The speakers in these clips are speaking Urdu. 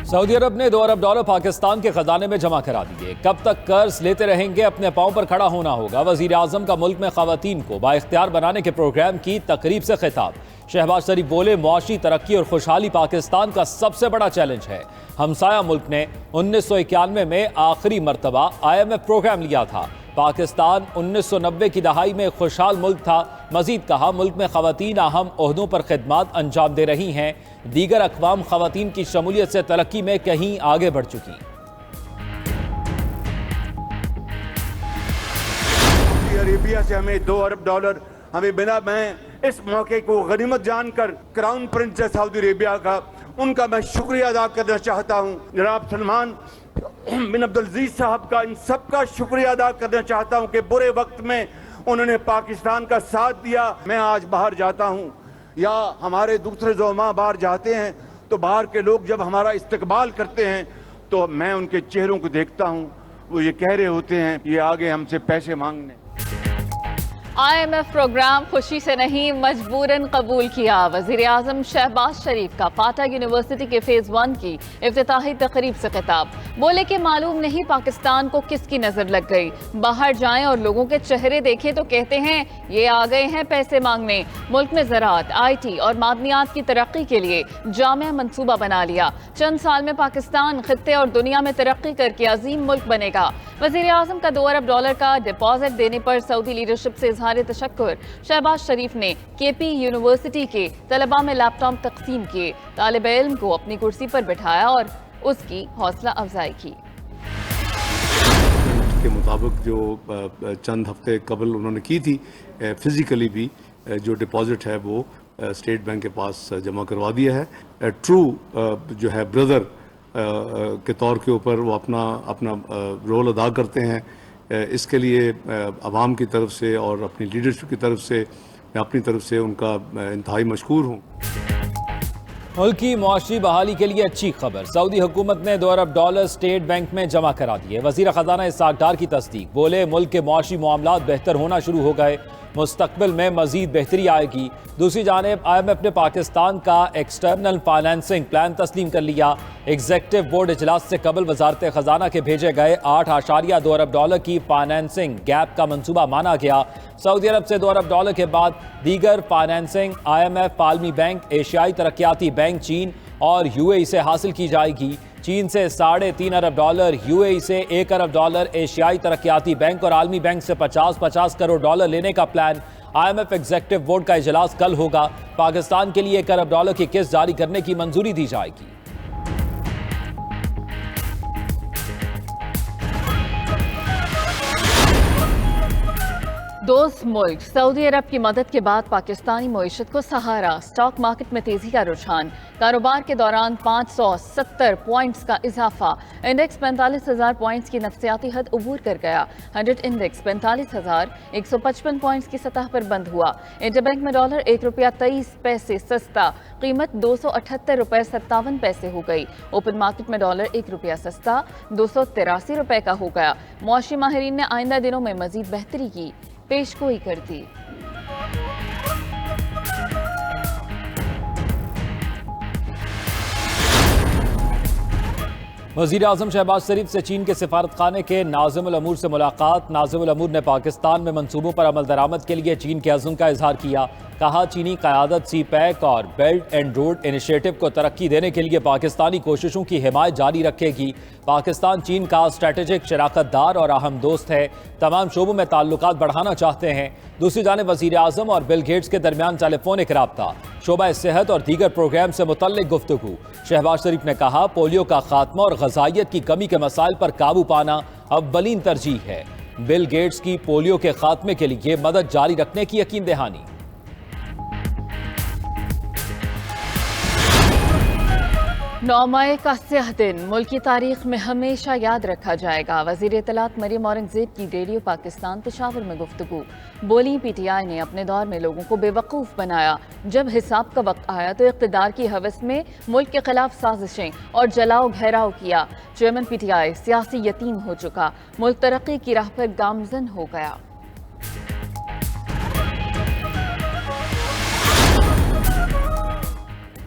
سعودی عرب نے $2 ارب پاکستان کے خزانے میں جمع کرا دیے۔ کب تک قرض لیتے رہیں گے؟ اپنے پاؤں پر کھڑا ہونا ہوگا۔ وزیر اعظم کا ملک میں خواتین کو بااختیار بنانے کے پروگرام کی تقریب سے خطاب۔ شہباز شریف بولے، معاشی ترقی اور خوشحالی پاکستان کا سب سے بڑا چیلنج ہے۔ ہمسایہ ملک نے 1991 میں آخری مرتبہ IMF پروگرام لیا تھا۔ پاکستان 1990 کی دہائی میں خوشحال ملک تھا۔ مزید کہا، ملک میں خواتین اہم عہدوں پر خدمات انجام دے رہی ہیں۔ دیگر اقوام خواتین کی شمولیت سے ترقی میں کہیں آگے بڑھ چکی۔ سعودی عربیہ سے ہمیں $2 ارب ہمیں بنا، میں اس موقع کو غنیمت جان کر کراؤن پرنس سعودی عربیہ کا ان کا میں شکریہ ادا کرنا چاہتا ہوں۔ جناب سلمان بن عبدالعزیز صاحب کا، ان سب کا شکریہ ادا کرنا چاہتا ہوں کہ برے وقت میں انہوں نے پاکستان کا ساتھ دیا۔ میں آج باہر جاتا ہوں یا ہمارے دوسرے زعماء باہر جاتے ہیں تو باہر کے لوگ جب ہمارا استقبال کرتے ہیں تو میں ان کے چہروں کو دیکھتا ہوں، وہ یہ کہہ رہے ہوتے ہیں یہ آگے ہم سے پیسے مانگنے۔ IMF پروگرام خوشی سے نہیں مجبوراً قبول کیا۔ وزیر اعظم شہباز شریف کا فاٹا یونیورسٹی کے فیز 1 کی افتتاحی تقریب سے خطاب۔ بولے کہ معلوم نہیں پاکستان کو کس کی نظر لگ گئی، باہر جائیں اور لوگوں کے چہرے دیکھیں تو کہتے ہیں یہ آ گئے ہیں پیسے مانگنے۔ ملک میں زراعت، IT اور معدنیات کی ترقی کے لیے جامع منصوبہ بنا لیا۔ چند سال میں پاکستان خطے اور دنیا میں ترقی کر کے عظیم ملک بنے گا۔ وزیر اعظم کا $2 ارب کا ڈپازٹ دینے پر سعودی لیڈرشپ سے اظہار تشکر۔ شہباز شریف نے KP یونیورسٹی کے طلباء میں لیپ ٹاپ تقسیم کیے، طالب علم کو اپنی کرسی پر بٹھایا اور اس کی حوصلہ افزائی کی۔ کے مطابق جو چند ہفتے قبل انہوں نے کی تھی، فزیکلی بھی جو ڈپازٹ ہے وہ اسٹیٹ بینک کے پاس جمع کروا دیا ہے۔ ٹرو جو ہے بردر کے طور کے اوپر وہ اپنا رول ادا کرتے ہیں۔ اس کے لیے عوام کی طرف سے اور اپنی لیڈرشپ کی طرف سے میں اپنی طرف سے ان کا انتہائی مشکور ہوں۔ ملک کی معاشی بحالی کے لیے اچھی خبر، سعودی حکومت نے $2 ارب اسٹیٹ بینک میں جمع کرا دیے۔ وزیر خزانہ اسحاق ڈار کی تصدیق۔ بولے، ملک کے معاشی معاملات بہتر ہونا شروع ہو گئے، مستقبل میں مزید بہتری آئے گی۔ دوسری جانب IMF نے پاکستان کا ایکسٹرنل فائنانسنگ پلان تسلیم کر لیا۔ ایگزیکٹو بورڈ اجلاس سے قبل وزارت خزانہ کے بھیجے گئے $8.2 ارب کی فائنانسنگ گیپ کا منصوبہ مانا گیا۔ سعودی عرب سے $2 ارب کے بعد دیگر فائنانسنگ IMF، عالمی بینک، ایشیائی ترقیاتی بینک چین اور UAE سے حاصل کی جائے گی۔ چین سے $3.5 ارب، UAE سے $1 ارب، ایشیائی ترقیاتی بینک اور عالمی بینک سے $50 کروڑ لینے کا پلان۔ IMF ایگزیکٹو بورڈ کا اجلاس کل ہوگا۔ پاکستان کے لیے $1 ارب کی قسط جاری کرنے کی منظوری دی جائے گی۔ دوست ملک سعودی عرب کی مدد کے بعد پاکستانی معیشت کو سہارا، سٹاک مارکیٹ میں تیزی کا رجحان۔ کاروبار کے دوران 570 پوائنٹس کا اضافہ، انڈیکس 45,000 پوائنٹس کی نفسیاتی حد عبور کر گیا۔ 100 انڈیکس 45,155 پوائنٹس کی سطح پر بند ہوا۔ انٹر بینک میں ڈالر $1.23 سستا، قیمت $278.57 ہو گئی۔ اوپن مارکیٹ میں ڈالر $1 سستا، $283 کا ہو گیا۔ معاشی ماہرین نے آئندہ دنوں میں مزید بہتری کی پیش گوئی کر دی۔ وزیر اعظم شہباز شریف سے چین کے سفارت خانے کے ناظم الامور سے ملاقات۔ ناظم الامور نے پاکستان میں منصوبوں پر عمل درآمد کے لیے چین کے عزم کا اظہار کیا۔ کہا، چینی قیادت سی پیک اور بیلٹ اینڈ روڈ انیشیٹو کو ترقی دینے کے لیے پاکستانی کوششوں کی حمایت جاری رکھے گی۔ پاکستان چین کا اسٹریٹجک شراکت دار اور اہم دوست ہے، تمام شعبوں میں تعلقات بڑھانا چاہتے ہیں۔ دوسری جانب وزیر اعظم اور بل گیٹس کے درمیان ٹیلی فونک رابطہ، شعبہ صحت اور دیگر پروگرام سے متعلق گفتگو۔ شہباز شریف نے کہا، پولیو کا خاتمہ اور غذائیت کی کمی کے مسائل پر قابو پانا اولین ترجیح ہے۔ بل گیٹس کی پولیو کے خاتمے کے لیے مدد جاری رکھنے کی یقین دہانی۔ 9 مئی کا سیاہ دن ملک کی تاریخ میں ہمیشہ یاد رکھا جائے گا۔ وزیر اطلاعات مریم اورنگزیب کی ریڈیو پاکستان پشاور میں گفتگو۔ بولی PTI نے اپنے دور میں لوگوں کو بے وقوف بنایا، جب حساب کا وقت آیا تو اقتدار کی ہوس میں ملک کے خلاف سازشیں اور جلاؤ گھیراؤ کیا۔ چیئرمین PTI سیاسی یتیم ہو چکا، ملک ترقی کی راہ پر گامزن ہو گیا۔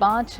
5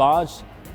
5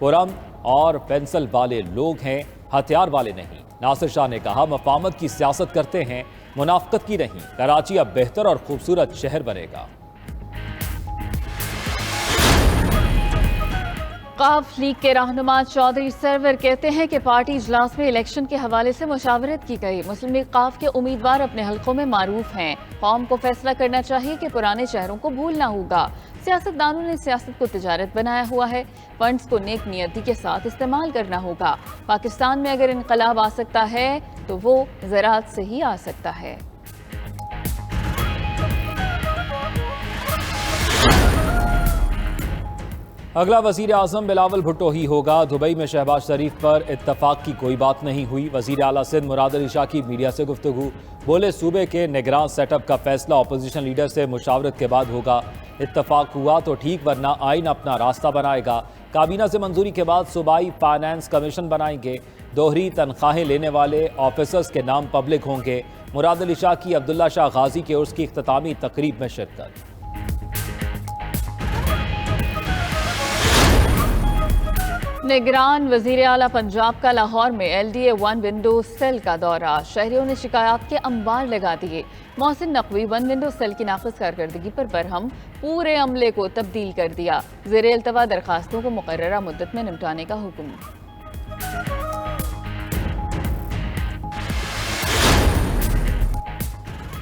پرامن اور پینسل والے لوگ ہیں، ہتھیار والے نہیں۔ ناصر شاہ نے کہا مفاہمت کی سیاست کرتے ہیں، منافقت کی نہیں۔ کراچی اب بہتر اور خوبصورت شہر بنے گا۔ قاف لیگ کے رہنما چودھری سرور کہتے ہیں کہ پارٹی اجلاس میں الیکشن کے حوالے سے مشاورت کی گئی۔ مسلم لیگ قاف کے امیدوار اپنے حلقوں میں معروف ہیں۔ قوم کو فیصلہ کرنا چاہیے کہ پرانے چہروں کو بھولنا ہوگا۔ سیاستدانوں نے سیاست کو تجارت بنایا ہوا ہے، فنڈز کو نیک نیتی کے ساتھ استعمال کرنا ہوگا۔ پاکستان میں اگر انقلاب آ سکتا ہے تو وہ زراعت سے ہی آ سکتا ہے۔ اگلا وزیر اعظم بلاول بھٹو ہی ہوگا۔ دبئی میں شہباز شریف پر اتفاق کی کوئی بات نہیں ہوئی۔ وزیر اعلیٰ سندھ مراد علی شاہ کی میڈیا سے گفتگو، بولے صوبے کے نگراں سیٹ اپ کا فیصلہ اپوزیشن لیڈر سے مشاورت کے بعد ہوگا۔ اتفاق ہوا تو ٹھیک ورنہ آئین اپنا راستہ بنائے گا۔ کابینہ سے منظوری کے بعد صوبائی فائنانس کمیشن بنائیں گے۔ دوہری تنخواہیں لینے والے آفیسرز کے نام پبلک ہوں گے۔ مراد علی شاہ کی عبداللہ شاہ غازی کے عرس کی اختتامی تقریب میں شرکت۔ نگران وزیر اعلیٰ پنجاب کا لاہور میں LDA 1 ونڈو سیل کا دورہ۔ شہریوں نے شکایات کے انبار لگا دیے۔ محسن نقوی 1 ونڈو سیل کی ناقص کارکردگی پر برہم، پورے عملے کو تبدیل کر دیا۔ زیر التوا درخواستوں کو مقررہ مدت میں نمٹانے کا حکم۔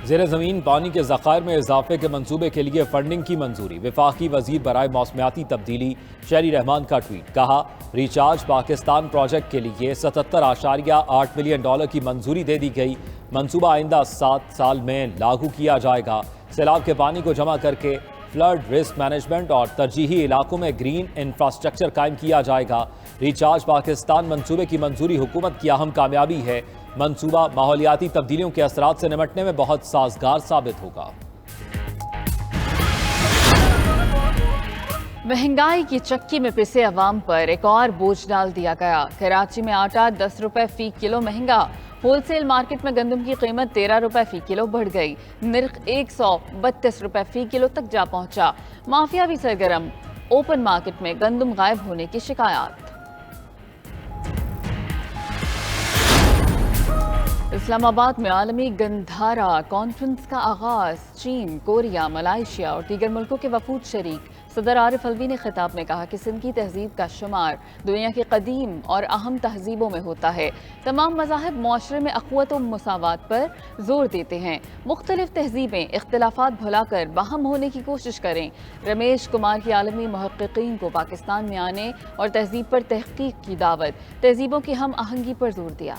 زیر زمین پانی کے ذخائر میں اضافے کے منصوبے کے لیے فنڈنگ کی منظوری۔ وفاقی وزیر برائے موسمیاتی تبدیلی شہری رحمان کا ٹویٹ، کہا ریچارج پاکستان پروجیکٹ کے لیے 77.8 ملین ڈالر کی منظوری دے دی گئی۔ منصوبہ آئندہ 7 سال میں لاگو کیا جائے گا۔ سیلاب کے پانی کو جمع کر کے فلڈ رسک مینجمنٹ اور ترجیحی علاقوں میں گرین انفراسٹرکچر قائم کیا جائے گا۔ ریچارج پاکستان منصوبے کی منظوری حکومت کی اہم کامیابی ہے۔ منصوبہ ماحولیاتی تبدیلیوں کے اثرات سے نمٹنے میں بہت سازگار ثابت ہوگا۔ مہنگائی کی چکی میں پسے عوام پر ایک اور بوجھ ڈال دیا گیا۔ کراچی میں آٹا 10 روپے فی کلو مہنگا۔ ہول سیل مارکیٹ میں گندم کی قیمت 13 روپے فی کلو بڑھ گئی۔ نرخ 132 روپے فی کلو تک جا پہنچا۔ مافیا بھی سرگرم، اوپن مارکیٹ میں گندم غائب ہونے کی شکایات۔ اسلام آباد میں عالمی گندھارا کانفرنس کا آغاز۔ چین، کوریا، ملائیشیا اور دیگر ملکوں کے وفود شریک۔ صدر عارف الوی نے خطاب میں کہا کہ سندھ کی تہذیب کا شمار دنیا کی قدیم اور اہم تہذیبوں میں ہوتا ہے۔ تمام مذاہب معاشرے میں اخوت و مساوات پر زور دیتے ہیں۔ مختلف تہذیبیں اختلافات بھلا کر باہم ہونے کی کوشش کریں۔ رمیش کمار کی عالمی محققین کو پاکستان میں آنے اور تہذیب پر تحقیق کی دعوت۔ تہذیبوں کی ہم آہنگی پر زور دیا۔